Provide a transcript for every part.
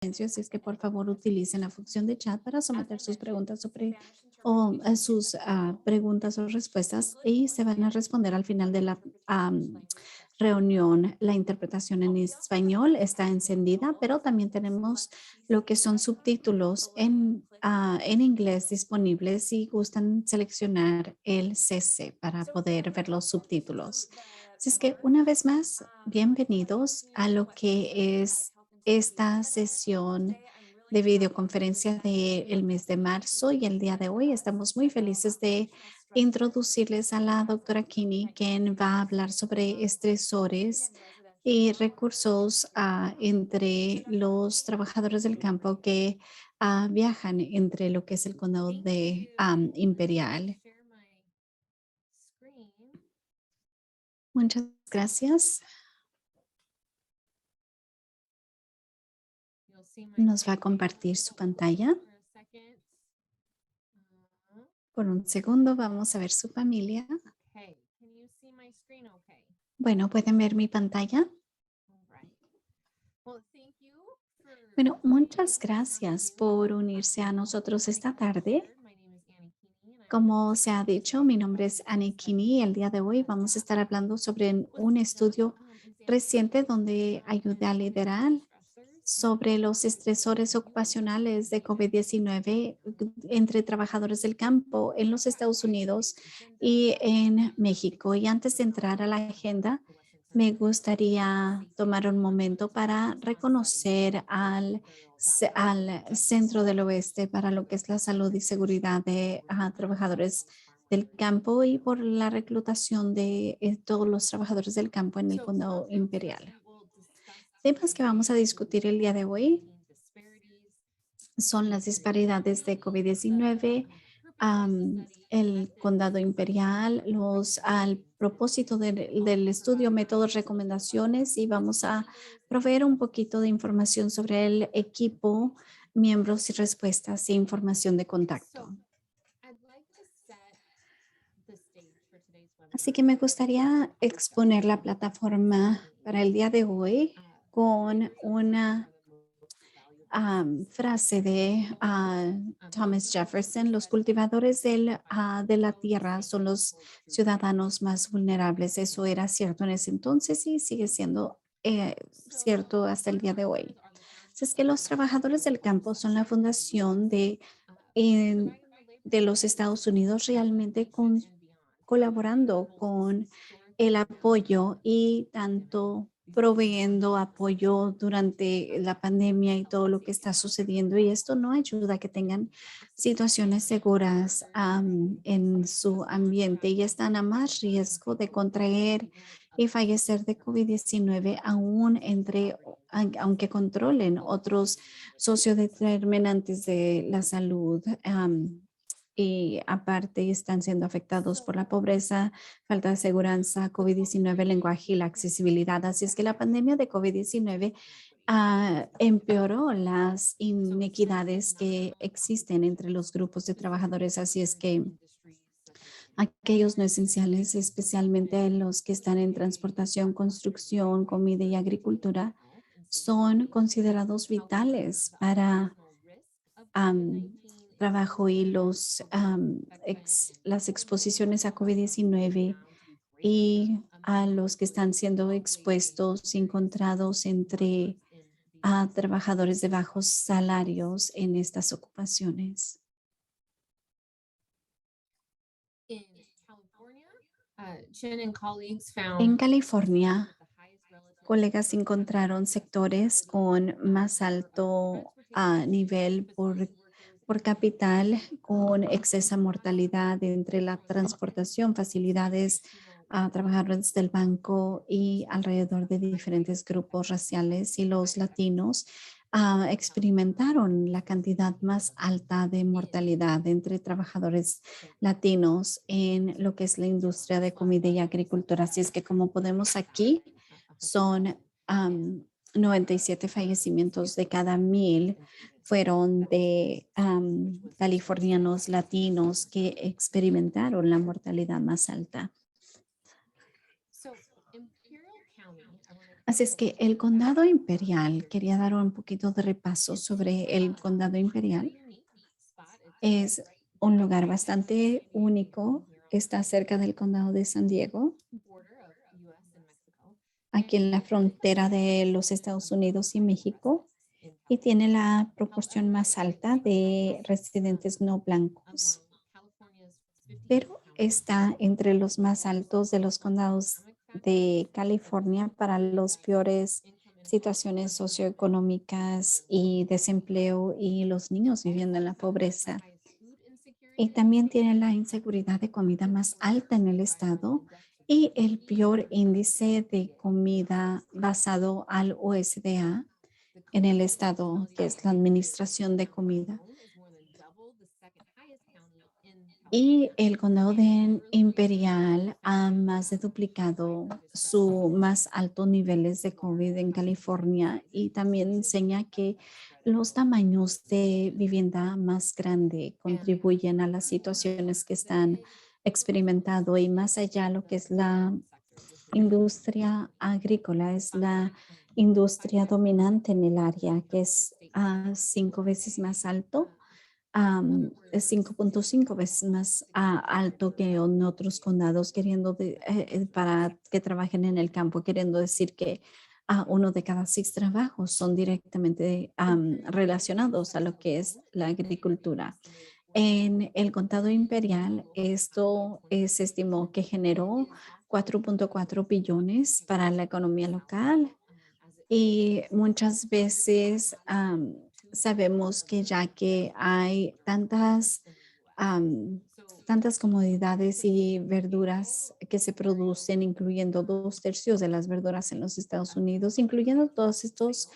Así es que por favor utilicen la función de chat para someter sus preguntas sobre sus preguntas o respuestas y se van a responder al final de la reunión. La interpretación en español está encendida, pero también tenemos lo que son subtítulos en inglés disponibles si gustan seleccionar el CC para poder ver los subtítulos. Así es que una vez más, bienvenidos a lo que es esta sesión de videoconferencia del mes de marzo y el día de hoy estamos muy felices de introducirles a la doctora Kinney, quien va a hablar sobre estresores y recursos entre los trabajadores del campo que viajan entre lo que es el condado de Imperial. Muchas gracias. Nos va a compartir su pantalla. Por un segundo vamos a ver su familia. Bueno, ¿pueden ver mi pantalla? Bueno, muchas gracias por unirse a nosotros esta tarde. Como se ha dicho, mi nombre es Annie Kinney y el día de hoy vamos a estar hablando sobre un estudio reciente donde ayuda a liderar sobre los estresores ocupacionales de COVID-19 entre trabajadores del campo en los Estados Unidos y en México. Y antes de entrar a la agenda, me gustaría tomar un momento para reconocer al Centro del Oeste para lo que es la salud y seguridad de trabajadores del campo y por la reclutación de todos los trabajadores del campo en el condado imperial. Temas que vamos a discutir el día de hoy son las disparidades de COVID-19, el condado imperial, al propósito del estudio, métodos, recomendaciones y vamos a proveer un poquito de información sobre el equipo, miembros y respuestas e información de contacto. Así que me gustaría exponer la plataforma para el día de hoy con una frase de Thomas Jefferson: los cultivadores de la tierra son los ciudadanos más vulnerables. Eso era cierto en ese entonces y sigue siendo cierto hasta el día de hoy. Es que los trabajadores del campo son la fundación en- de los Estados Unidos, realmente colaborando con el apoyo y tanto proveyendo apoyo durante la pandemia y todo lo que está sucediendo. Y esto no ayuda a que tengan situaciones seguras en su ambiente y están a más riesgo de contraer y fallecer de COVID-19 aún aunque controlen otros sociodeterminantes de la salud. Y aparte están siendo afectados por la pobreza, falta de seguridad, COVID-19, lenguaje y la accesibilidad. Así es que la pandemia de COVID-19 empeoró las inequidades que existen entre los grupos de trabajadores. Así es que aquellos no esenciales, especialmente los que están en transportación, construcción, comida y agricultura, son considerados vitales para trabajo y las exposiciones a COVID-19 y a los que están siendo expuestos, encontrados entre trabajadores de bajos salarios en estas ocupaciones. En California, colegas encontraron sectores con más alto nivel por capital, con excesa mortalidad entre la transportación, facilidades a trabajadores del banco y alrededor de diferentes grupos raciales, y los latinos experimentaron la cantidad más alta de mortalidad entre trabajadores latinos en lo que es la industria de comida y agricultura. Así es que, como podemos aquí, son 97 fallecimientos de cada 1000 fueron de californianos latinos que experimentaron la mortalidad más alta. Así es que el condado imperial, quería dar un poquito de repaso sobre el condado imperial. Es un lugar bastante único. Está cerca del condado de San Diego, aquí en la frontera de los Estados Unidos y México, y tiene la proporción más alta de residentes no blancos, pero está entre los más altos de los condados de California para los peores situaciones socioeconómicas y desempleo y los niños viviendo en la pobreza. Y también tiene la inseguridad de comida más alta en el estado y el peor índice de comida basado al OSDA en el estado, que es la Administración de Comida. Y el condado de Imperial ha más de duplicado su más altos niveles de COVID en California y también enseña que los tamaños de vivienda más grande contribuyen a las situaciones que están experimentando y más allá lo que es la industria agrícola, es la industria dominante en el área, que es 5 veces más alto, es 5.5 veces más alto que en otros condados, para que trabajen en el campo, queriendo decir que uno de cada 6 trabajos son directamente relacionados a lo que es la agricultura. En el contado imperial, esto se estimó que generó 4.4 billones para la economía local y muchas veces sabemos que ya que hay am, tantas comodidades y verduras que se producen, incluyendo 2/3 de las verduras en los Estados Unidos, incluyendo todos estos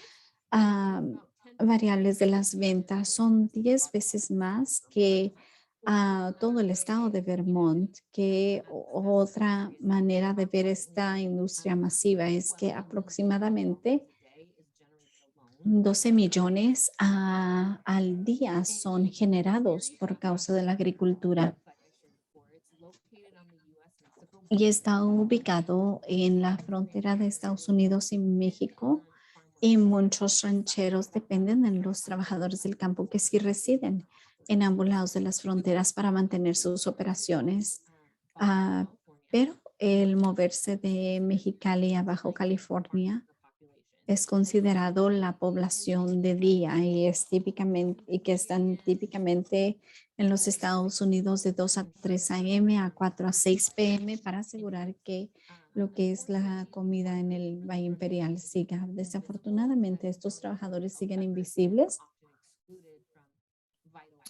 am, variables de las ventas, son 10 veces más que todo el estado de Vermont, que otra manera de ver esta industria masiva es que aproximadamente 12 millones al día son generados por causa de la agricultura y está ubicado en la frontera de Estados Unidos y México. Y muchos rancheros dependen de los trabajadores del campo que sí residen en ambos lados de las fronteras para mantener sus operaciones. Ah, pero el moverse de Mexicali a Bajo California es considerado la población de día y es típicamente y que están típicamente en los Estados Unidos de 2 a 3 a.m. a 4 a 6 p.m. para asegurar que lo que es la comida en el Valle Imperial siga. Desafortunadamente, estos trabajadores siguen invisibles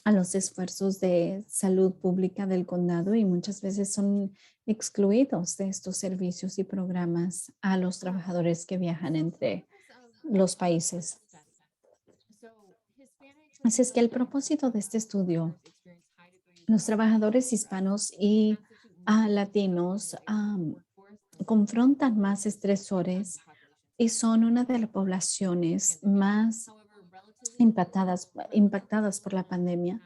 a los esfuerzos de salud pública del condado y muchas veces son excluidos de estos servicios y programas a los trabajadores que viajan entre los países. Así es que el propósito de este estudio, los trabajadores hispanos y latinos confrontan más estresores y son una de las poblaciones más impactadas por la pandemia,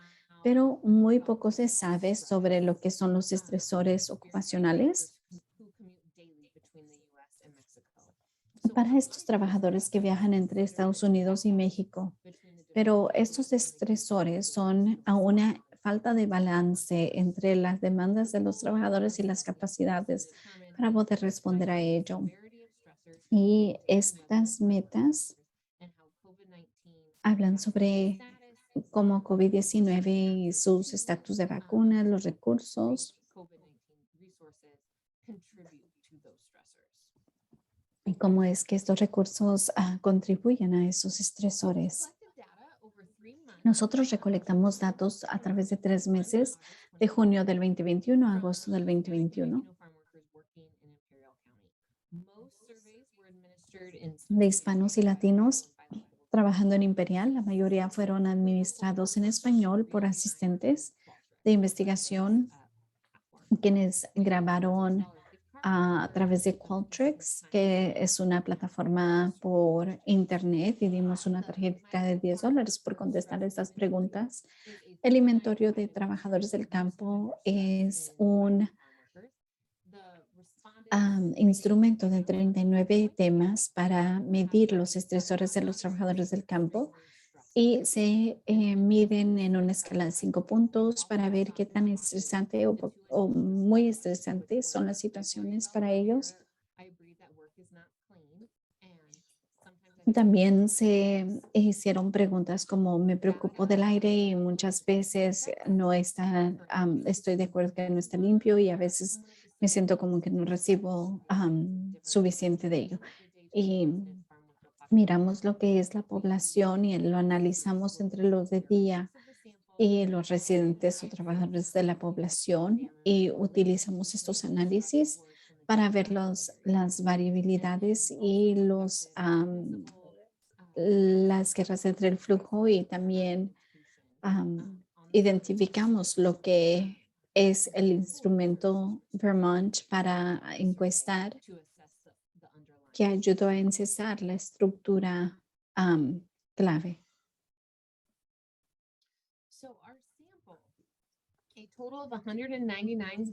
pero muy poco se sabe sobre lo que son los estresores ocupacionales para estos trabajadores que viajan entre Estados Unidos y México. Pero estos estresores son a una falta de balance entre las demandas de los trabajadores y las capacidades para poder responder a ello. Y estas metas hablan sobre cómo COVID-19 y sus estatus de vacunas, los recursos y cómo es que estos recursos contribuyen a esos estresores. Nosotros recolectamos datos a través de 3 meses, de junio del 2021 a agosto del 2021, de hispanos y latinos trabajando en Imperial. La mayoría fueron administrados en español por asistentes de investigación, quienes grabaron a través de Qualtrics, que es una plataforma por internet, y dimos una tarjeta de $10 por contestar estas preguntas. El inventario de trabajadores del campo es un instrumento de 39 temas para medir los estresores de los trabajadores del campo y se miden en una escala de 5 puntos para ver qué tan estresante o muy estresantes son las situaciones para ellos. También se hicieron preguntas como me preocupo del aire y muchas veces no está, estoy de acuerdo que no está limpio y a veces me siento como que no recibo suficiente de ello. Y miramos lo que es la población y lo analizamos entre los de día y los residentes o trabajadores de la población y utilizamos estos análisis para ver las variabilidades y las guerras entre el flujo y también identificamos lo que es el instrumento Vermont para encuestar que ayudó a encesar la estructura clave.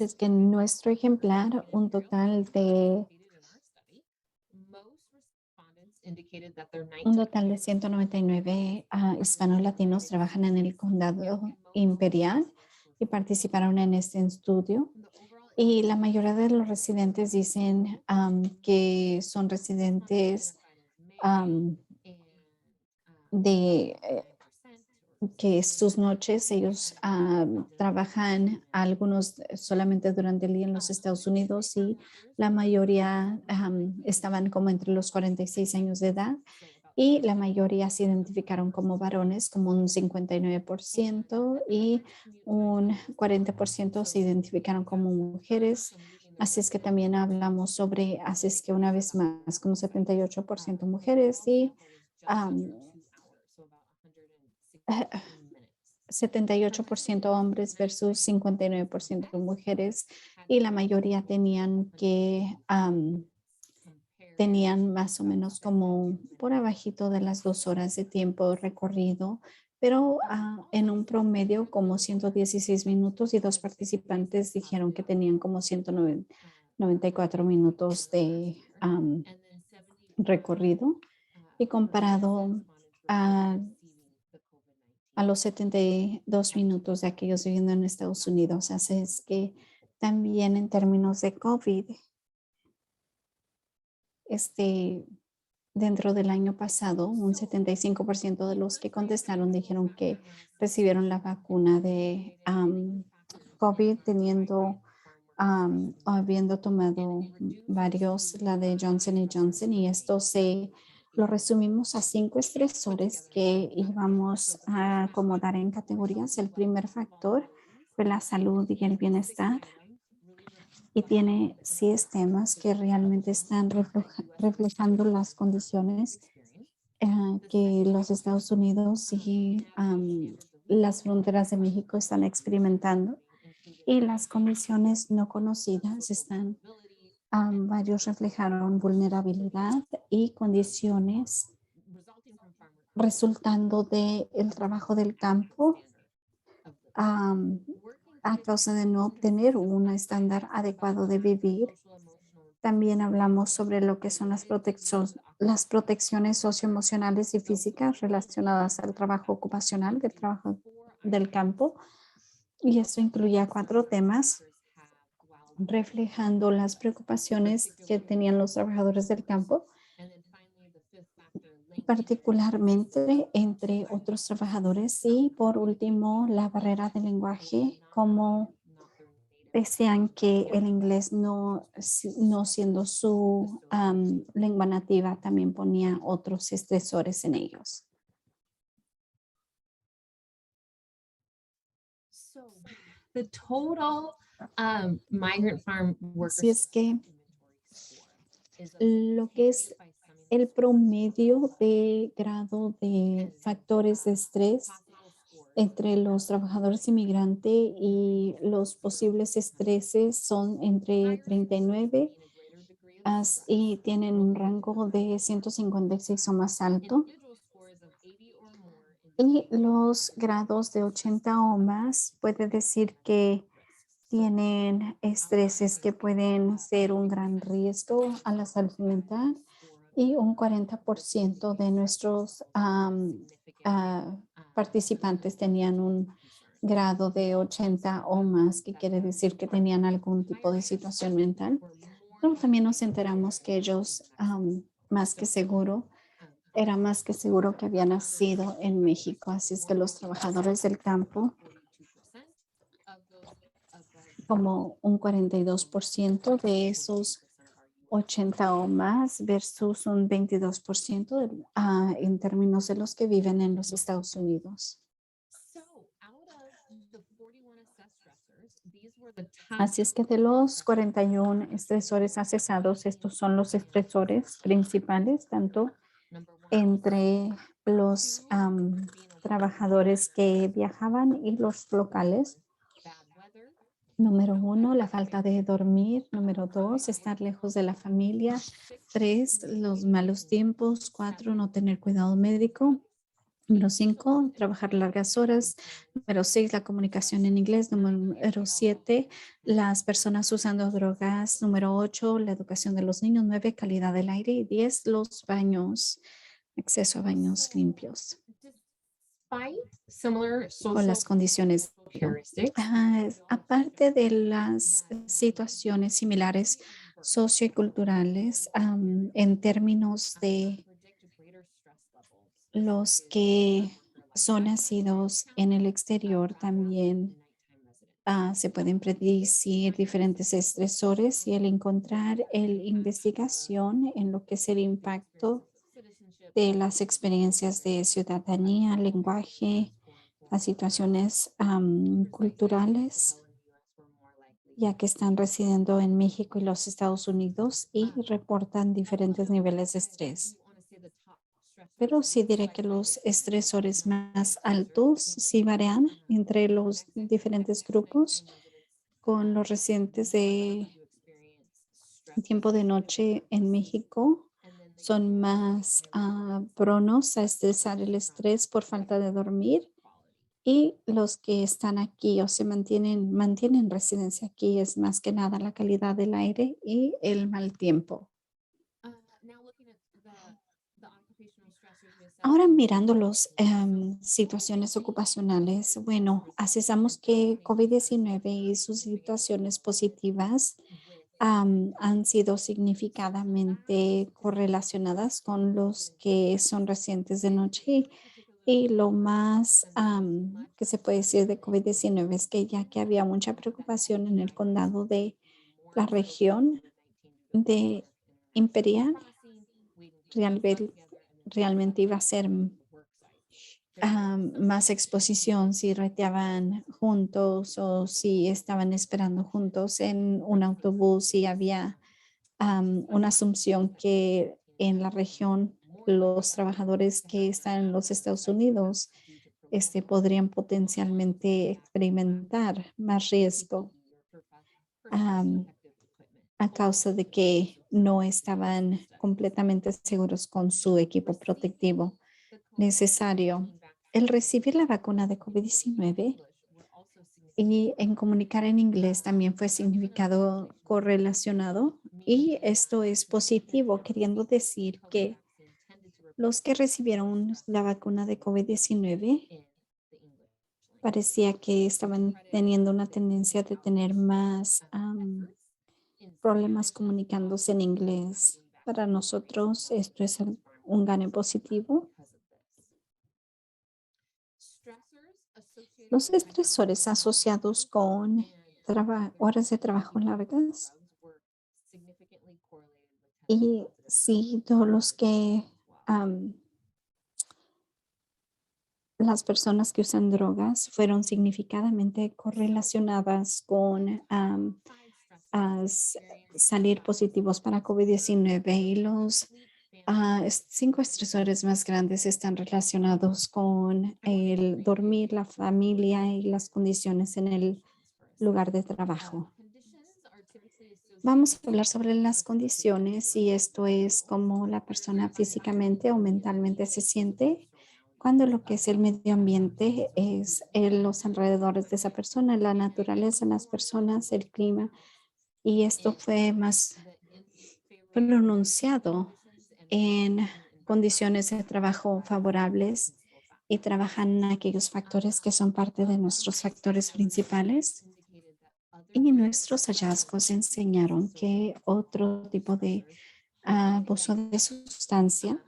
Es que en nuestro ejemplar, un total de 199 hispanos latinos trabajan en el condado imperial y participaron en este estudio. Y la mayoría de los residentes dicen que son residentes de que sus noches ellos trabajan algunos solamente durante el día en los Estados Unidos y la mayoría estaban como entre los 46 años de edad y la mayoría se identificaron como varones, como un 59% y un 40% se identificaron como mujeres. Así es que también hablamos sobre, así es que una vez más, como 78% mujeres y 78% hombres versus 59% mujeres y la mayoría tenían más o menos como por abajito de las 2 horas de tiempo recorrido, pero en un promedio como 116 minutos y dos participantes dijeron que tenían como 194 minutos de recorrido y comparado a los 72 minutos de aquellos viviendo en Estados Unidos. Así es que también en términos de COVID, dentro del año pasado, un 75% de los que contestaron dijeron que recibieron la vacuna de COVID habiendo tomado varios, la de Johnson Johnson, y esto lo resumimos a 5 estresores que íbamos a acomodar en categorías. El primer factor fue la salud y el bienestar. Y tiene 6 temas que realmente están reflejando las condiciones que los Estados Unidos y las fronteras de México están experimentando. Y las condiciones no conocidas varios reflejaron vulnerabilidad y condiciones resultando del trabajo del campo a causa de no obtener un estándar adecuado de vivir. También hablamos sobre lo que son las protecciones socioemocionales y físicas relacionadas al trabajo ocupacional, del trabajo del campo. Y esto incluía 4 temas reflejando las preocupaciones que tenían los trabajadores del campo, particularmente entre otros trabajadores. Y por último, la barrera del lenguaje, como decían que el inglés no siendo su lengua nativa, también ponía otros estresores en ellos. The total migrant farm workers. Así es que lo que es el promedio de grado de factores de estrés entre los trabajadores inmigrantes y los posibles estreses son entre 39 y tienen un rango de 156 o más alto. Y los grados de 80 o más puede decir que tienen estreses que pueden ser un gran riesgo a la salud mental y un 40% de nuestros participantes tenían un grado de 80 o más, que quiere decir que tenían algún tipo de situación mental. Pero también nos enteramos que ellos, más que seguro, era más que seguro que había nacido en México. Así es que los trabajadores del campo, como un 42% de esos 80 o más versus un 22% en términos de los que viven en los Estados Unidos. Así es que de los 41 estresores asesados, estos son los estresores principales, tanto entre los trabajadores que viajaban y los locales. Número 1, la falta de dormir. Número 2, estar lejos de la familia. 3, los malos tiempos. 4, no tener cuidado médico. Número 5, trabajar largas horas. Número 6, la comunicación en inglés. Número 7, las personas usando drogas. Número 8, la educación de los niños. 9, calidad del aire. Y 10, los baños, acceso a baños limpios o las condiciones. Aparte de las situaciones similares socioculturales, en términos de los que son nacidos en el exterior, también se pueden predecir diferentes estresores y el encontrar investigación en lo que es el impacto de las experiencias de ciudadanía, lenguaje, las situaciones culturales, ya que están residiendo en México y los Estados Unidos y reportan diferentes niveles de estrés. Pero sí diré que los estresores más altos sí varían entre los diferentes grupos, con los residentes de tiempo de noche en México son más pronos a estresar el estrés por falta de dormir, y los que están aquí o se mantienen residencia aquí es más que nada la calidad del aire y el mal tiempo. Ahora mirando las situaciones ocupacionales, bueno, accesamos que COVID-19 y sus situaciones positivas han sido significativamente correlacionadas con los que son residentes de noche. Y lo más que se puede decir de COVID-19 es que ya que había mucha preocupación en el condado de la región de Imperial, realmente iba a ser más exposición si reteaban juntos o si estaban esperando juntos en un autobús, y había una asunción que en la región los trabajadores que están en los Estados Unidos podrían potencialmente experimentar más riesgo am, a causa de que no estaban completamente seguros con su equipo protectivo necesario. El recibir la vacuna de COVID-19 y en comunicar en inglés también fue significado correlacionado, y esto es positivo, queriendo decir que los que recibieron la vacuna de COVID-19 parecía que estaban teniendo una tendencia de tener más problemas comunicándose en inglés. Para nosotros esto es un gane positivo. Los estresores asociados con horas de trabajo largas y sí, todos los que las personas que usan drogas fueron significativamente correlacionadas con salir positivos para COVID-19, y los 5 estresores más grandes están relacionados con el dormir, la familia y las condiciones en el lugar de trabajo. Vamos a hablar sobre las condiciones, y esto es cómo la persona físicamente o mentalmente se siente cuando lo que es el medio ambiente es los alrededores de esa persona, la naturaleza, las personas, el clima. Y esto fue más pronunciado en condiciones de trabajo favorables y trabajan en aquellos factores que son parte de nuestros factores principales. Y nuestros hallazgos enseñaron que otro tipo de abuso de sustancia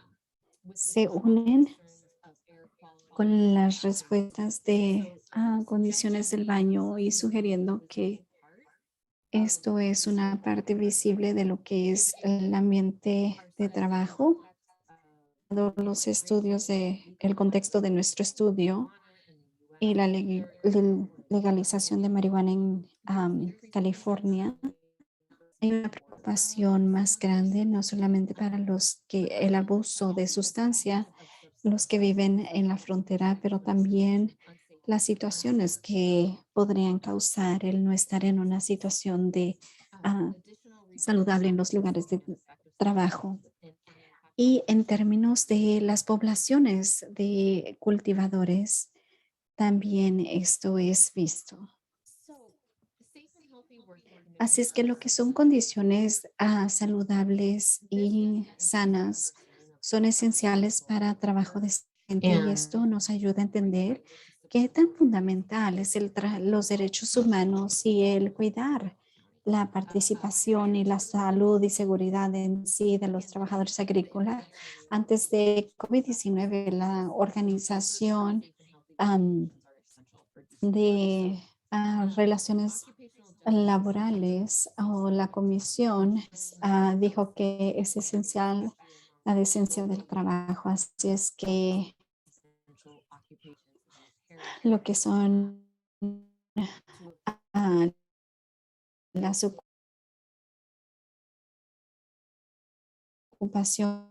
se unen con las respuestas de condiciones del baño y sugiriendo que esto es una parte visible de lo que es el ambiente de trabajo. Los estudios de el contexto de nuestro estudio y la legalización de marihuana en California, hay una preocupación más grande, no solamente para los que el abuso de sustancia, los que viven en la frontera, pero también las situaciones que podrían causar el no estar en una situación de saludable en los lugares de trabajo. Y en términos de las poblaciones de cultivadores, también esto es visto. Así es que lo que son condiciones saludables y sanas son esenciales para trabajo decente y esto nos ayuda a entender qué tan fundamental es los derechos humanos y el cuidar la participación y la salud y seguridad en sí de los trabajadores agrícolas. Antes de COVID-19, la organización de relaciones laborales o la comisión dijo que es esencial la decencia del trabajo. Así es que lo que son ah, las ocupaciones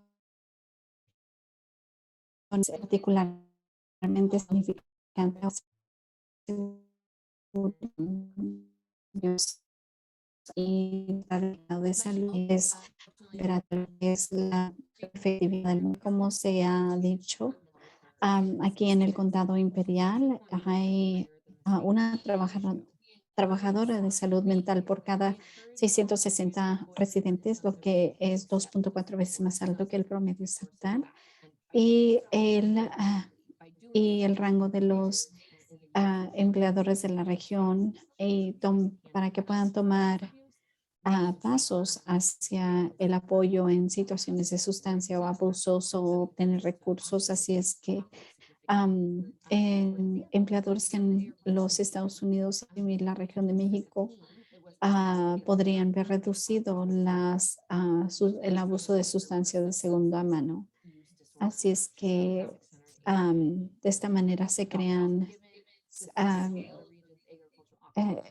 particularmente significantes y la de salud es la efectividad, como se ha dicho. Aquí en el condado imperial hay una trabajadora de salud mental por cada 660 residentes, lo que es 2.4 veces más alto que el promedio estatal. Y y el rango de los empleadores de la región para que puedan tomar pasos hacia el apoyo en situaciones de sustancia o abusos o obtener recursos. Así es que empleadores en los Estados Unidos y la región de México podrían ver reducido el abuso de sustancias de segunda mano. Así es que de esta manera se crean am, eh,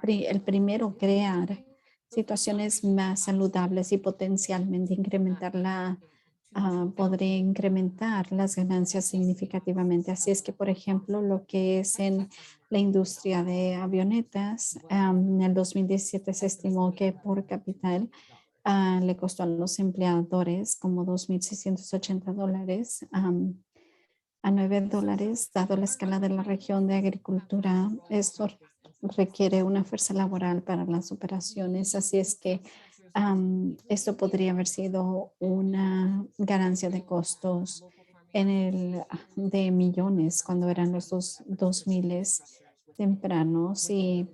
el primero, crear situaciones más saludables y potencialmente podría incrementar las ganancias significativamente. Así es que, por ejemplo, lo que es en la industria de avionetas, en el 2017 se estimó que por capital le costó a los empleadores como $2,680 a $9, dado la escala de la región de agricultura. Esto requiere una fuerza laboral para las operaciones, así es que esto podría haber sido una ganancia de costos de millones cuando eran los 2000 tempranos y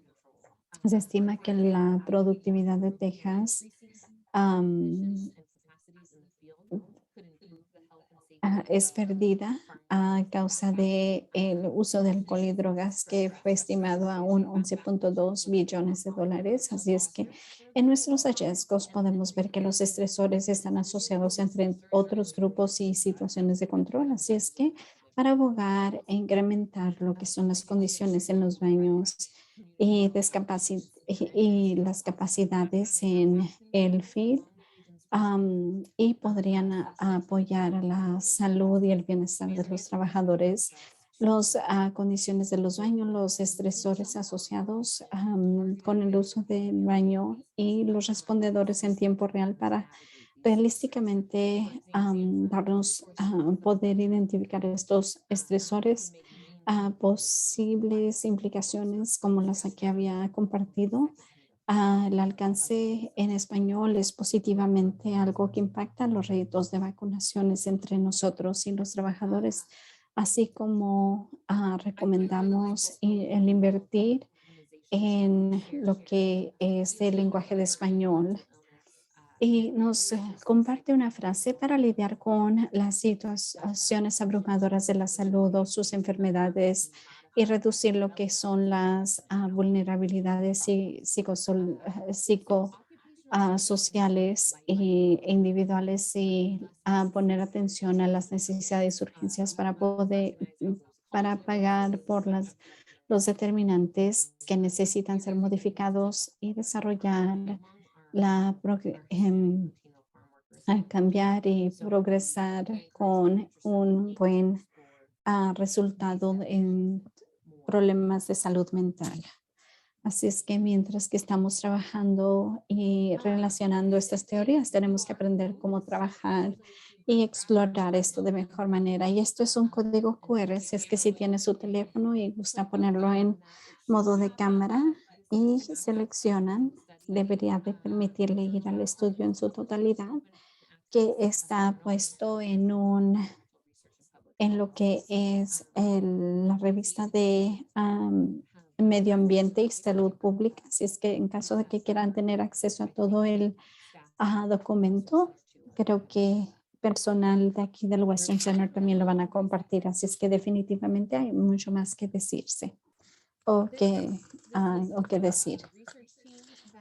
se estima que la productividad de Texas es perdida a causa de el uso de alcohol y drogas que fue estimado a un 11.2 billones de dólares. Así es que en nuestros hallazgos podemos ver que los estresores están asociados entre otros grupos y situaciones de control. Así es que para abogar e incrementar lo que son las condiciones en los baños y, y las capacidades en el field, y podrían apoyar a la salud y el bienestar de los trabajadores, las condiciones de los baños, los estresores asociados con el uso del baño y los respondedores en tiempo real para realísticamente darnos poder identificar estos estresores, posibles implicaciones como las que había compartido. El alcance en español es positivamente algo que impacta los retos de vacunaciones entre nosotros y los trabajadores, así como recomendamos el invertir en lo que es el lenguaje de español. Y nos comparte una frase para lidiar con las situaciones abrumadoras de la salud o sus enfermedades y reducir lo que son las vulnerabilidades sociales e individuales y poner atención a las necesidades y urgencias para pagar por los determinantes que necesitan ser modificados y desarrollar a cambiar y progresar con un buen resultado en problemas de salud mental. Así es que mientras que estamos trabajando y relacionando estas teorías, tenemos que aprender cómo trabajar y explorar esto de mejor manera. Y esto es un código QR, si es que si tiene su teléfono y gusta ponerlo en modo de cámara y seleccionan, debería de permitirle ir al estudio en su totalidad, que está puesto en lo que es la revista de Medio Ambiente y Salud Pública. Así es que en caso de que quieran tener acceso a todo el documento, creo que personal de aquí del Western Center también lo van a compartir. Así es que definitivamente hay mucho más que decirse o que decir.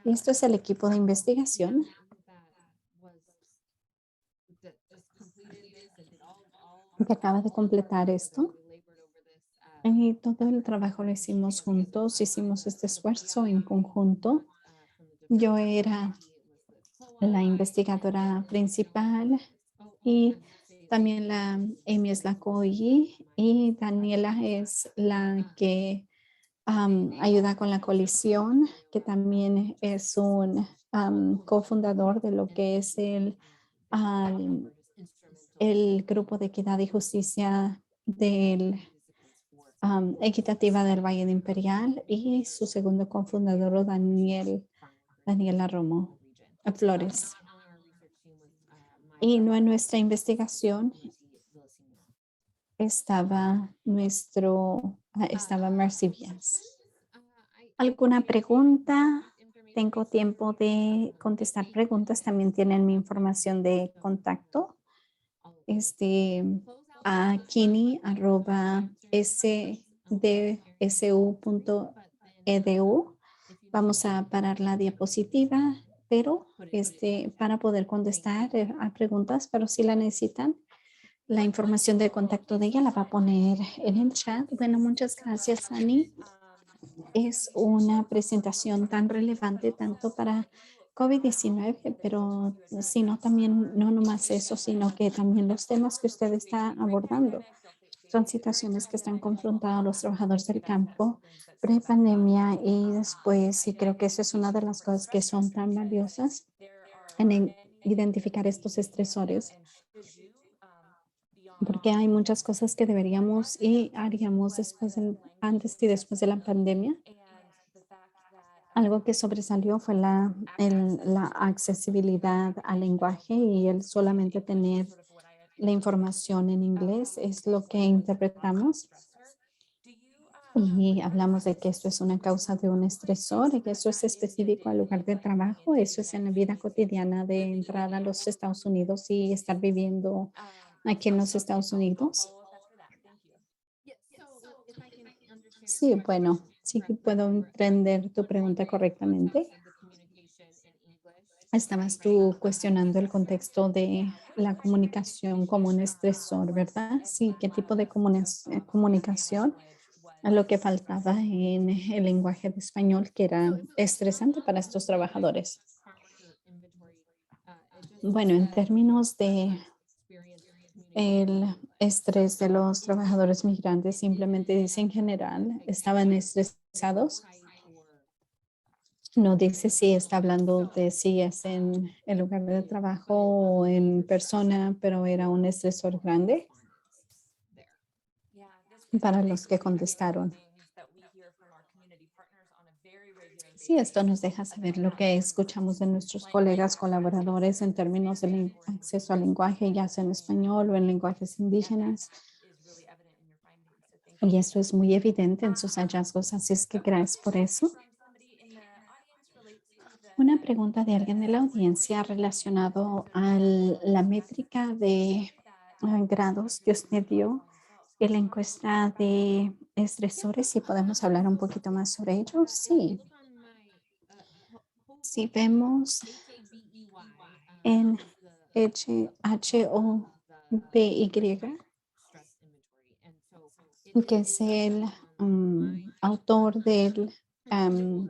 Y esto es el equipo de investigación que acaba de completar esto. Y todo el trabajo lo hicimos juntos, hicimos este esfuerzo en conjunto. Yo era la investigadora principal y también la Amy es la COI y Daniela es la que ayuda con la coalición, que también es un cofundador de lo que es el grupo de equidad y justicia del equitativa del Valle de Imperial y su segundo cofundador, Daniela Romo Flores. Y no en nuestra investigación estaba Mercy Vías. ¿Alguna pregunta? Tengo tiempo de contestar preguntas. También tienen mi información de contacto. A kini@sdsu.edu. Vamos a parar la diapositiva, pero para poder contestar a preguntas, pero si la necesitan, la información de contacto de ella la va a poner en el chat. Bueno, muchas gracias, Ani. Es una presentación tan relevante tanto para COVID-19, pero sino también, no nomás eso, sino que también los temas que usted está abordando son situaciones que están confrontados los trabajadores del campo pre-pandemia y después, y creo que eso es una de las cosas que son tan valiosas en identificar estos estresores, porque hay muchas cosas que deberíamos y haríamos antes y después de la pandemia. Algo que sobresalió fue la accesibilidad al lenguaje y el solamente tener la información en inglés es lo que interpretamos. Y hablamos de que esto es una causa de un estresor y que eso es específico al lugar de trabajo. Eso es en la vida cotidiana de entrar a los Estados Unidos y estar viviendo aquí en los Estados Unidos. Sí, bueno, sí que puedo entender tu pregunta correctamente. Estabas tú cuestionando el contexto de la comunicación como un estresor, ¿verdad? Sí, ¿qué tipo de comunicación? Lo que faltaba en el lenguaje de español que era estresante para estos trabajadores. Bueno, en términos de el estrés de los trabajadores migrantes, simplemente dice en general, estaban estresados No dice si está hablando de si es en el lugar de trabajo o en persona, pero era un estresor grande para los que contestaron. Sí, esto nos deja saber lo que escuchamos de nuestros colegas colaboradores en términos de acceso al lenguaje, ya sea en español o en lenguajes indígenas. Y eso es muy evidente en sus hallazgos, así es que gracias por eso. Una pregunta de alguien de la audiencia relacionado a la métrica de grados que usted dio en la encuesta de estresores, si podemos hablar un poquito más sobre ello. Sí, si vemos en HOBY, que es el autor del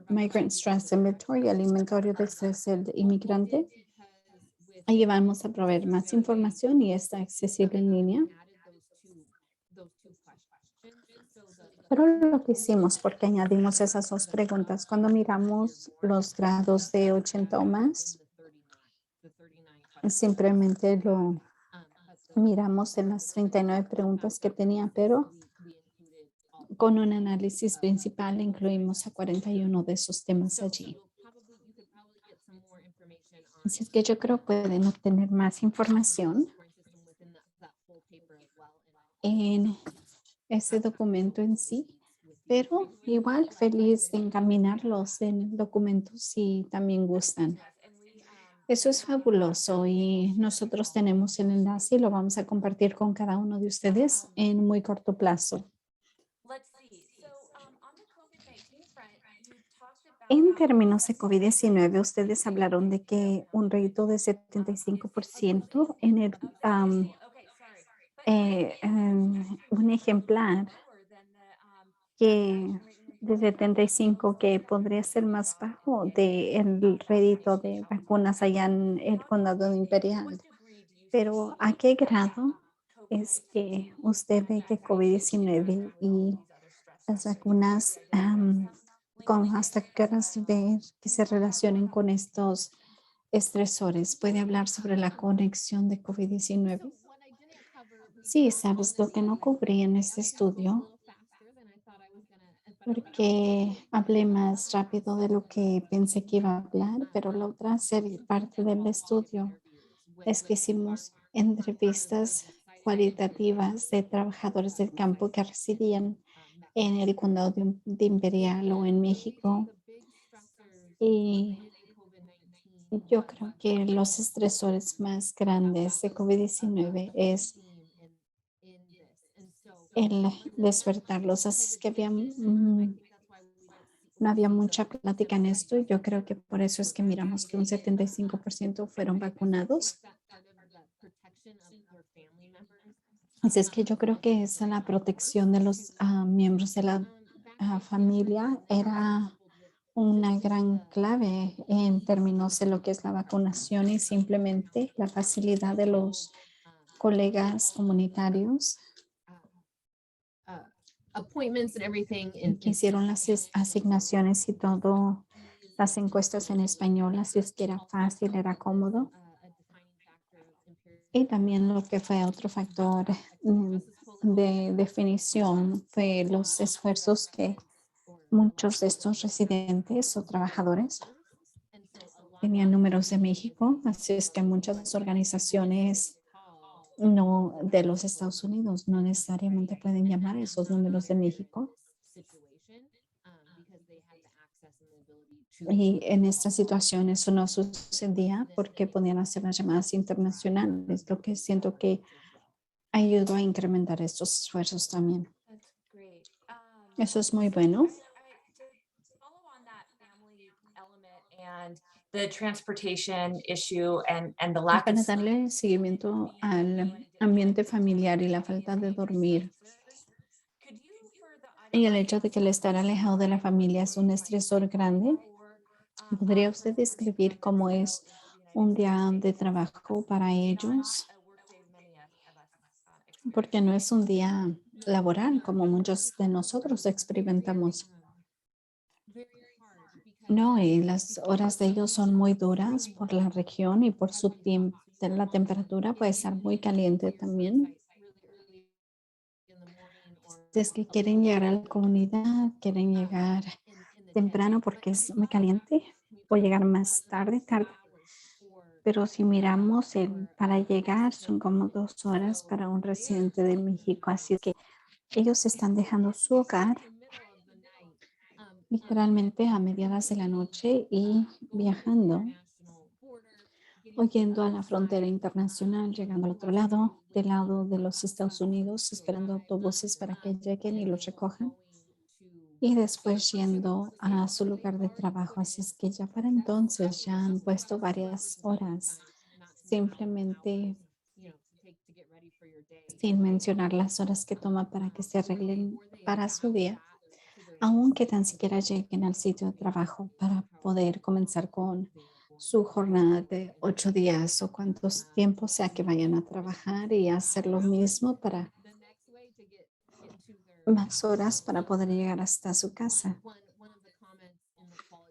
Migrant Stress Inventory, el inventario de estrés del inmigrante. Ahí vamos a proveer más información y está accesible en línea. Pero lo que hicimos, porque añadimos esas dos preguntas, cuando miramos los grados de 80 o más, simplemente lo miramos en las 39 preguntas que tenía, pero con un análisis principal incluimos a 41 de esos temas allí. Así es que yo creo que pueden obtener más información en ese documento en sí, pero igual feliz de encaminarlos en el documento si también gustan. Eso es fabuloso y nosotros tenemos el enlace y lo vamos a compartir con cada uno de ustedes en muy corto plazo. En términos de COVID-19, ustedes hablaron de que un reto de 75% en el, un ejemplar que de 75 que podría ser más bajo del rédito de vacunas allá en el condado de Imperial. Pero ¿a qué grado es que usted ve que COVID-19 y las vacunas, hasta qué horas ve que se relacionen con estos estresores? ¿Puede hablar sobre la conexión de COVID-19? Sí, sabes, lo que no cubrí en este estudio, porque hablé más rápido de lo que pensé que iba a hablar, pero la otra parte del estudio es que hicimos entrevistas cualitativas de trabajadores del campo que residían en el condado de Imperial o en México. Y yo creo que los estresores más grandes de COVID-19 es el despertarlos. Así es que no había mucha plática en esto y yo creo que por eso es que miramos que un 75% fueron vacunados. Así es que yo creo que esa la protección de los miembros de la familia era una gran clave en términos de lo que es la vacunación y simplemente la facilidad de los colegas comunitarios que hicieron las asignaciones y todo, las encuestas en español, así es que era fácil, era cómodo. Y también lo que fue otro factor de definición fue los esfuerzos que muchos de estos residentes o trabajadores tenían números de México, así es que muchas organizaciones no de los Estados Unidos no necesariamente pueden llamar a esos números de México. Y en esta situación eso no sucedía porque podían hacer las llamadas internacionales, lo que siento que ayudó a incrementar estos esfuerzos también. Eso es muy bueno. The transportation issue and the Y lack para of darle seguimiento al ambiente familiar y la falta de dormir y el hecho de que el estar alejado de la familia es un estresor grande, ¿podría usted describir cómo es un día de trabajo para ellos? Porque no es un día laboral como muchos de nosotros experimentamos. No, y las horas de ellos son muy duras por la región y por su tiempo. La temperatura puede estar muy caliente también. Si es que quieren llegar a la comunidad, quieren llegar temprano porque es muy caliente, o llegar más tarde, pero si miramos para llegar son como 2 horas para un residente de México, así que ellos están dejando su hogar literalmente a mediadas de la noche y viajando o yendo a la frontera internacional, llegando al otro lado, del lado de los Estados Unidos, esperando autobuses para que lleguen y los recojan y después yendo a su lugar de trabajo. Así es que ya para entonces ya han puesto varias horas, simplemente sin mencionar las horas que toma para que se arreglen para su día, aunque tan siquiera lleguen al sitio de trabajo para poder comenzar con su jornada de 8 días o cuántos tiempos sea que vayan a trabajar y hacer lo mismo para más horas para poder llegar hasta su casa.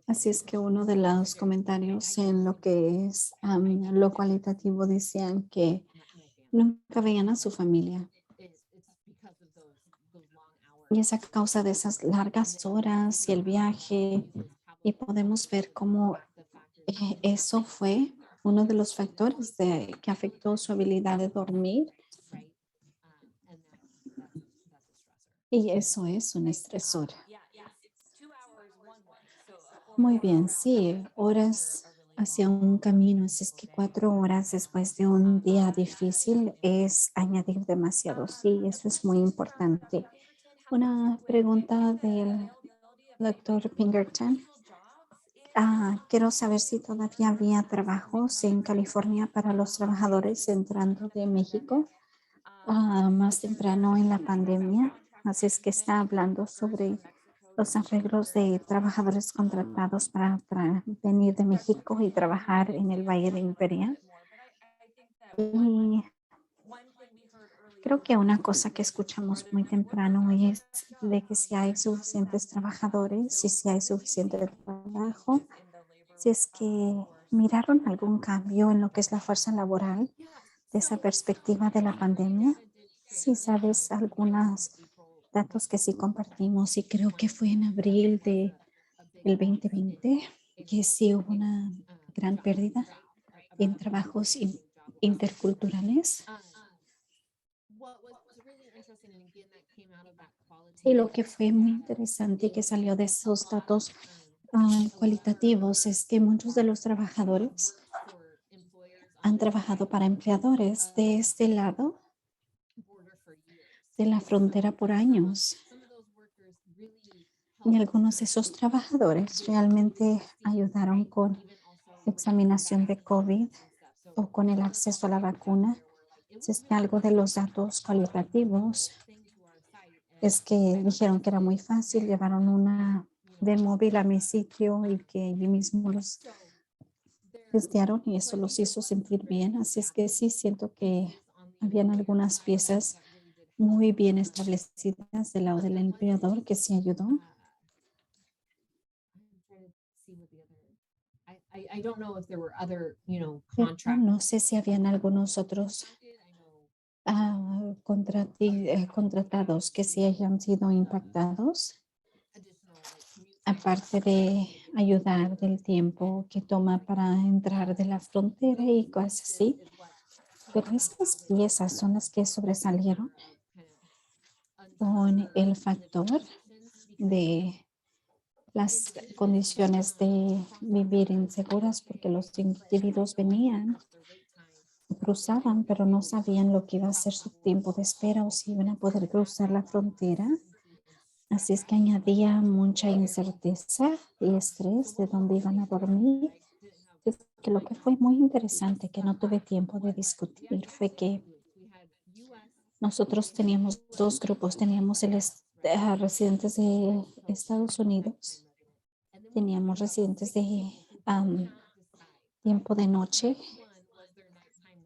Así es que uno de los comentarios en lo que es lo cualitativo decían que nunca veían a su familia. Y es a causa de esas largas horas y el viaje. Y podemos ver cómo eso fue uno de los factores que afectó su habilidad de dormir. Y eso es un estresor. Muy bien, sí, horas hacia un camino. Así es que 4 horas después de un día difícil es añadir demasiado. Sí, eso es muy importante. Una pregunta del doctor Pinkerton. Quiero saber si todavía había trabajos en California para los trabajadores entrando de México más temprano en la pandemia. Así es que está hablando sobre los arreglos de trabajadores contratados para venir de México y trabajar en el Valle de Imperial. Y creo que una cosa que escuchamos muy temprano es de que si hay suficientes trabajadores y si hay suficiente trabajo, si es que miraron algún cambio en lo que es la fuerza laboral de esa perspectiva de la pandemia. Si sabes algunos datos que sí compartimos y creo que fue en abril del 2020 que sí hubo una gran pérdida en trabajos interculturales. Y lo que fue muy interesante que salió de esos datos cualitativos es que muchos de los trabajadores han trabajado para empleadores de este lado de la frontera por años. Y algunos de esos trabajadores realmente ayudaron con examinación de COVID o con el acceso a la vacuna. Es que algo de los datos cualitativos es que dijeron que era muy fácil, llevaron una de móvil a mi sitio y que allí mismo los testearon y eso los hizo sentir bien. Así es que sí siento que habían algunas piezas muy bien establecidas del lado del empleador que sí ayudó. Pero no sé si habían algunos otros contratados que sí hayan sido impactados, aparte de ayudar del tiempo que toma para entrar de la frontera y cosas así. Pero estas piezas son las que sobresalieron con el factor de las condiciones de vivir inseguras porque los individuos venían, cruzaban, pero no sabían lo que iba a ser su tiempo de espera o si iban a poder cruzar la frontera. Así es que añadía mucha incerteza y estrés de dónde iban a dormir. Es que lo que fue muy interesante, que no tuve tiempo de discutir, fue que nosotros teníamos dos grupos. Teníamos residentes de Estados Unidos, teníamos residentes de tiempo de noche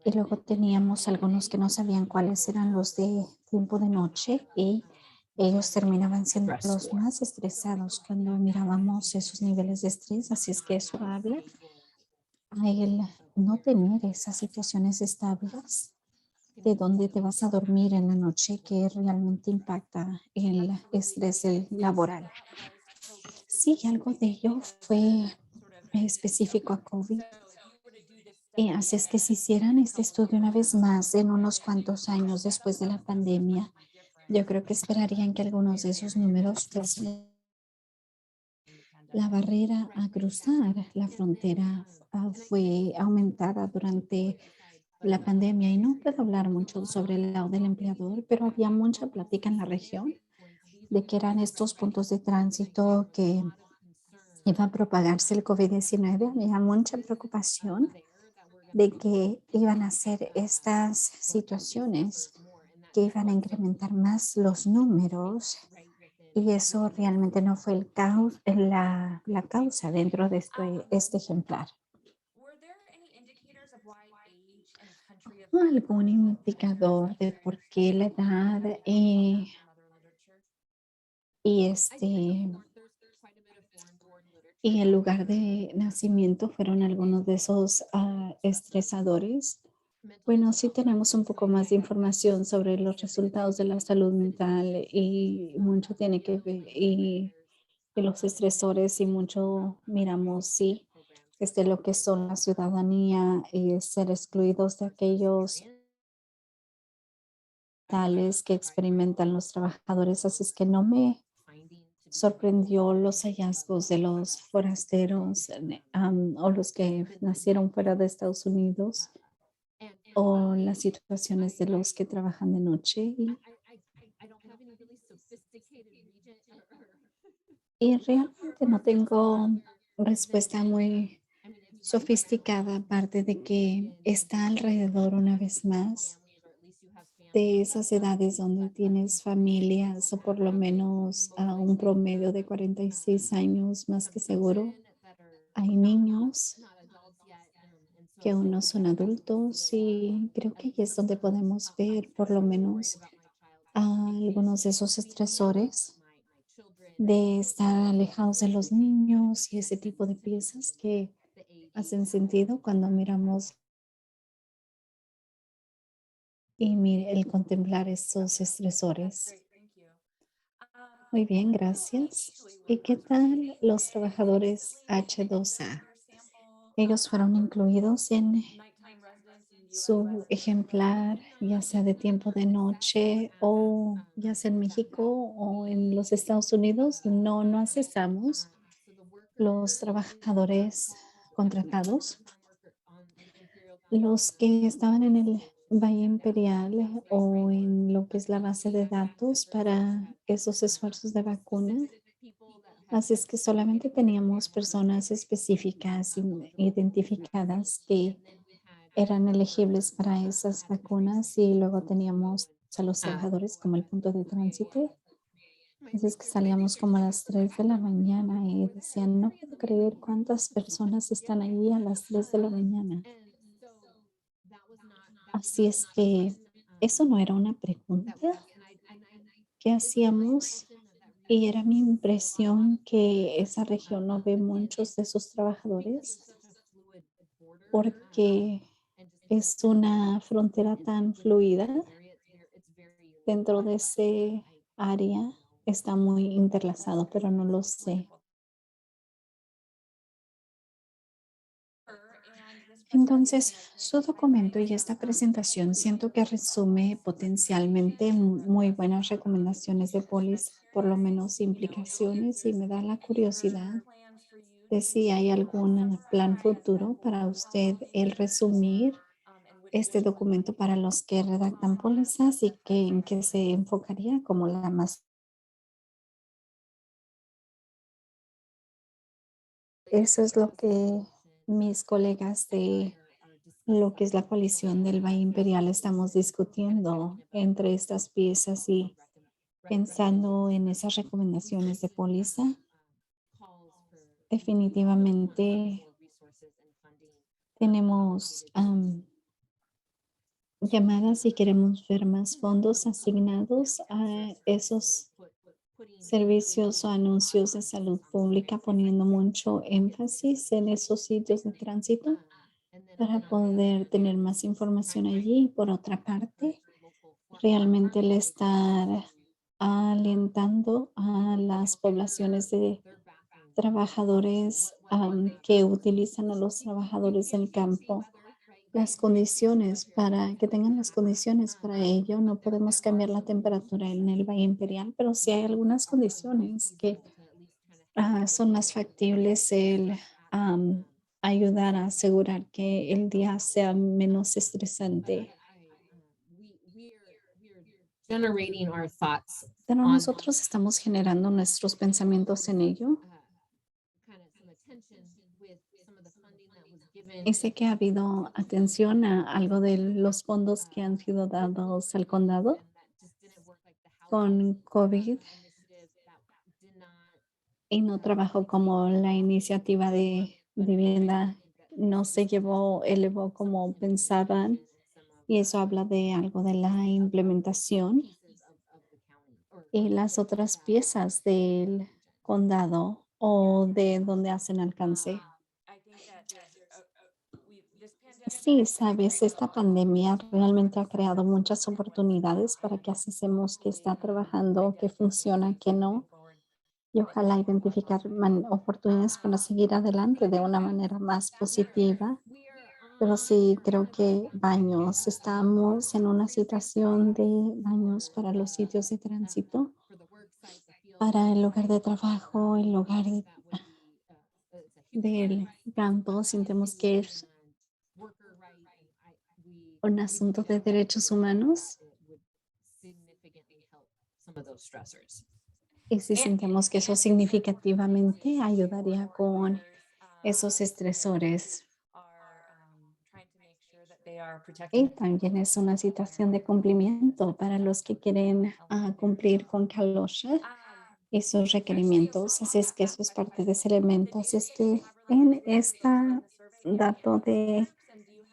y luego teníamos algunos que no sabían cuáles eran los de tiempo de noche y ellos terminaban siendo stress los score. más estresados cuando mirábamos esos niveles de estrés. Así es que eso habla a el no tener esas situaciones estables de dónde te vas a dormir en la noche, que realmente impacta el estrés laboral. Sí, algo de ello fue específico a COVID. Así es que si hicieran este estudio una vez más en unos cuantos años después de la pandemia, yo creo que esperarían que algunos de esos números fuesen la barrera a cruzar la frontera fue aumentada durante la pandemia y no puedo hablar mucho sobre el lado del empleador, pero había mucha plática en la región de que eran estos puntos de tránsito que iba a propagarse el COVID-19. Había mucha preocupación de que iban a ser estas situaciones que iban a incrementar más los números y eso realmente no fue la causa dentro de este ejemplar. ¿Algún indicador de por qué la edad y y el lugar de nacimiento fueron algunos de esos estresadores? Bueno, sí tenemos un poco más de información sobre los resultados de la salud mental y mucho tiene que ver y de los estresores y mucho miramos, sí, lo que son la ciudadanía y ser excluidos de aquellos tales que experimentan los trabajadores. Así es que no me sorprendió los hallazgos de los forasteros o los que nacieron fuera de Estados Unidos o las situaciones de los que trabajan de noche. Y realmente no tengo respuesta muy sofisticada, aparte de que está alrededor una vez más de esas edades donde tienes familias o por lo menos a un promedio de 46 años más que seguro. Hay niños que aún no son adultos y creo que ahí es donde podemos ver por lo menos algunos de esos estresores de estar alejados de los niños y ese tipo de piezas que hacen sentido cuando miramos y el contemplar estos estresores. Muy bien, gracias. ¿Y qué tal los trabajadores H2A? Ellos fueron incluidos en su ejemplar, ya sea de tiempo de noche o ya sea en México o en los Estados Unidos. No, no accesamos los trabajadores contratados, los que estaban en el Valle Imperial o en lo que es la base de datos para esos esfuerzos de vacuna. Así es que solamente teníamos personas específicas identificadas que eran elegibles para esas vacunas y luego teníamos a los trabajadores como el punto de tránsito. Así es que salíamos como a las 3 de la mañana y decían, no puedo creer cuántas personas están ahí a las 3 de la mañana. Así es que eso no era una pregunta que hacíamos y era mi impresión que esa región no ve muchos de esos trabajadores porque es una frontera tan fluida dentro de ese área. Está muy interlazado, pero no lo sé. Entonces, su documento y esta presentación siento que resume potencialmente muy buenas recomendaciones de póliza, por lo menos implicaciones, y me da la curiosidad de si hay algún plan futuro para usted el resumir este documento para los que redactan pólizas y que en qué se enfocaría como la más. Eso es lo que mis colegas de lo que es la coalición del Valle Imperial estamos discutiendo entre estas piezas y pensando en esas recomendaciones de póliza. Definitivamente tenemos llamadas y queremos ver más fondos asignados a esos servicios o anuncios de salud pública, poniendo mucho énfasis en esos sitios de tránsito para poder tener más información allí. Por otra parte, realmente el estar alentando a las poblaciones de trabajadores que utilizan a los trabajadores del campo, las condiciones para que tengan las condiciones para ello. No podemos cambiar la temperatura en el Valle Imperial, pero sí hay algunas condiciones que son más factibles el ayudar a asegurar que el día sea menos estresante. Generating our thoughts Pero on nosotros estamos generando nuestros pensamientos en ello. kind of some attention with some of the funding that was given. Y sé que ha habido atención a algo de los fondos que han sido dados al condado con COVID y no trabajó como la iniciativa de vivienda no se elevó como pensaban, y eso habla de algo de la implementación y las otras piezas del condado o de donde hacen alcance. Sí, sabes, esta pandemia realmente ha creado muchas oportunidades para que asesemos qué está trabajando, qué funciona, qué no, y ojalá identificar oportunidades para seguir adelante de una manera más positiva. Pero sí, creo que baños, estamos en una situación de baños para los sitios de tránsito, para el lugar de trabajo, el lugar del campo. Sentimos que es un asunto de derechos humanos y si sentimos que eso significativamente ayudaría con esos estresores. Y también es una situación de cumplimiento para los que quieren cumplir con Kalosha y sus requerimientos. Así es que eso es parte de ese elemento. Así es que en esta dato de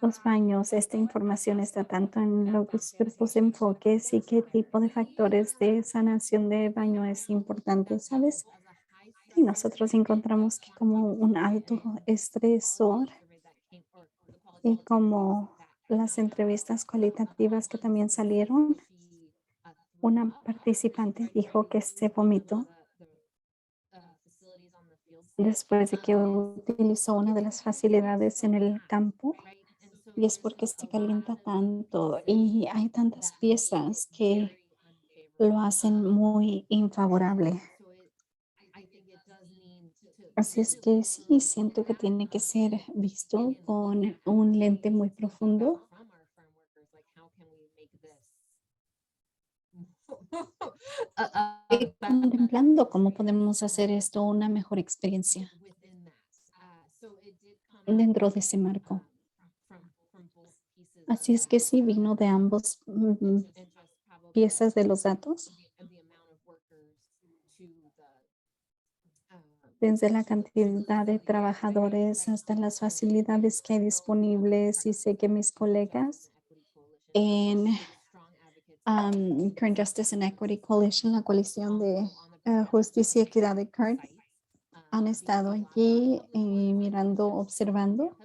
los baños, esta información está tanto en los grupos de enfoques y qué tipo de factores de sanación de baño es importante, ¿sabes? Y nosotros encontramos que como un alto estresor y como las entrevistas cualitativas que también salieron, una participante dijo que se vomitó después de que utilizó una de las facilidades en el campo y es porque se calienta tanto y hay tantas piezas que lo hacen muy infavorable. Así es que sí, siento que tiene que ser visto con un lente muy profundo y contemplando cómo podemos hacer esto una mejor experiencia dentro de ese marco. Así es que sí, vino de ambos piezas de los datos, desde la cantidad de trabajadores hasta las facilidades que hay disponibles. Y sé que mis colegas en Current Justice and Equity Coalition, la coalición de justicia y equidad de CURT, han estado allí mirando, observando,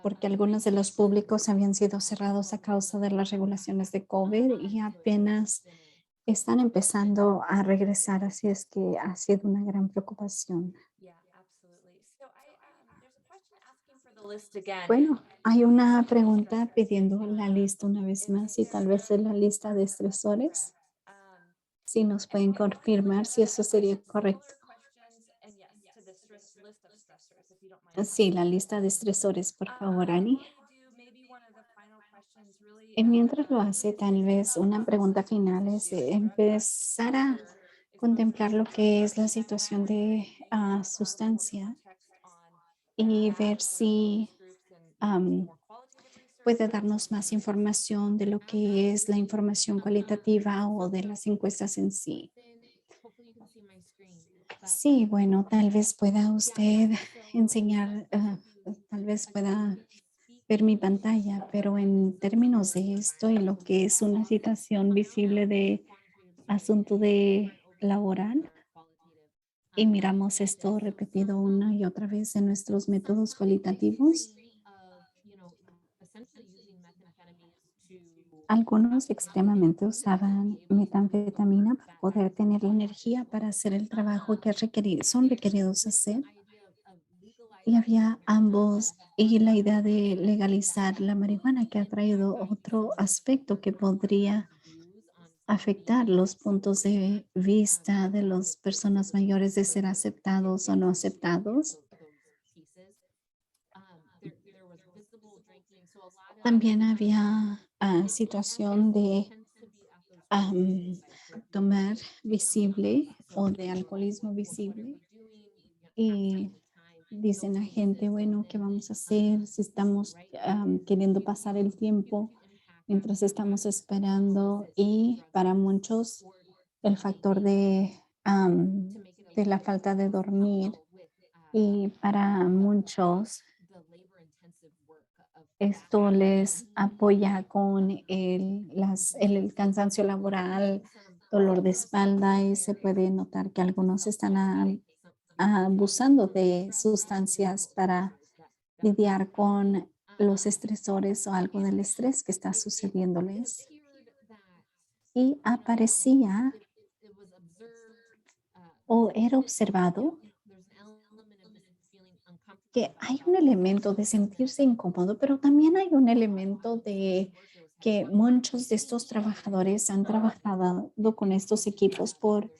porque algunos de los públicos habían sido cerrados a causa de las regulaciones de COVID y apenas están empezando a regresar, así es que ha sido una gran preocupación. Bueno, hay una pregunta pidiendo la lista una vez más y tal vez es la lista de estresores. Si nos pueden confirmar si eso sería correcto. Sí, la lista de estresores, por favor, Ani. Y mientras lo hace, tal vez una pregunta final es empezar a contemplar lo que es la situación de sustancia y ver si puede darnos más información de lo que es la información cualitativa o de las encuestas en sí. Sí, bueno, tal vez pueda usted enseñar, tal vez pueda ver mi pantalla, pero en términos de esto y lo que es una situación visible de asunto de laboral y miramos esto repetido una y otra vez en nuestros métodos cualitativos. Algunos extremadamente usaban metanfetamina para poder tener la energía para hacer el trabajo que son requeridos hacer. Y había ambos y la idea de legalizar la marihuana que ha traído otro aspecto que podría afectar los puntos de vista de las personas mayores de ser aceptados o no aceptados. También había situación de tomar visible o de alcoholismo visible. Y dicen la gente, bueno, ¿qué vamos a hacer si estamos queriendo pasar el tiempo mientras estamos esperando? Y para muchos, el factor de la falta de dormir y para muchos esto les apoya con el cansancio laboral, dolor de espalda y se puede notar que algunos están abusando de sustancias para lidiar con los estresores o algo del estrés que está sucediéndoles. Y aparecía o era observado que hay un elemento de sentirse incómodo, pero también hay un elemento de que muchos de estos trabajadores han trabajado con estos equipos por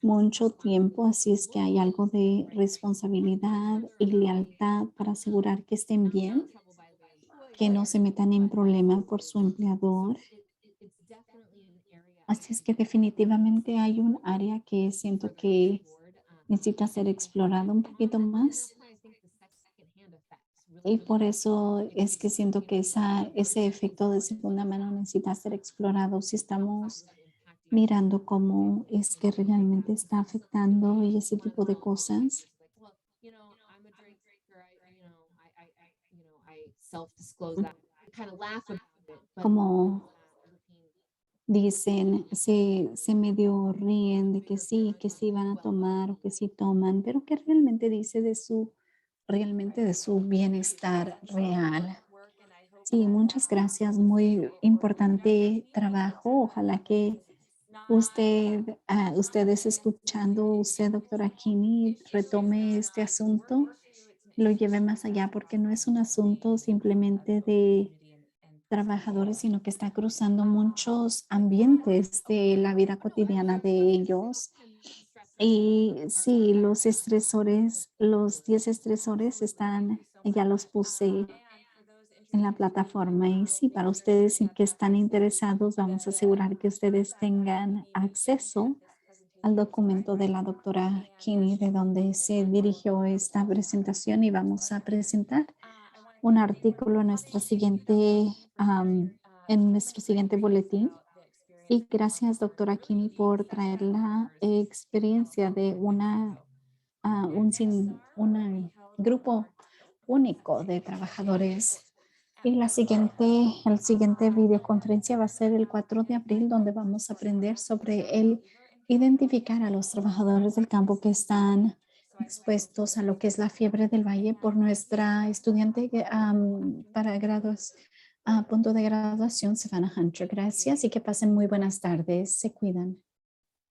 mucho tiempo, así es que hay algo de responsabilidad y lealtad para asegurar que estén bien, que no se metan en problema por su empleador. Así es que definitivamente hay un área que siento que necesita ser explorado un poquito más. Y por eso es que siento que ese efecto de segunda mano necesita ser explorado si estamos mirando cómo es que realmente está afectando y ese tipo de cosas. Como dicen, se medio ríen de que sí van a tomar o que sí toman, pero que realmente dice realmente de su bienestar real. Sí, muchas gracias. Muy importante trabajo. Ojalá que ustedes escuchando, usted, doctora Kini, retome este asunto, lo lleve más allá, porque no es un asunto simplemente de trabajadores, sino que está cruzando muchos ambientes de la vida cotidiana de ellos. Y sí, los 10 estresores ya los puse en la plataforma. Y sí, para ustedes que están interesados, vamos a asegurar que ustedes tengan acceso al documento de la doctora Kinney, de donde se dirigió esta presentación y vamos a presentar un artículo en nuestro siguiente boletín. Y gracias, doctora Kinney, por traer la experiencia de un grupo único de trabajadores. Y el siguiente videoconferencia va a ser el 4 de abril, donde vamos a aprender sobre el identificar a los trabajadores del campo que están expuestos a lo que es la fiebre del valle por nuestra estudiante para grados a punto de graduación, Savannah Hunter. Gracias y que pasen muy buenas tardes. Se cuidan.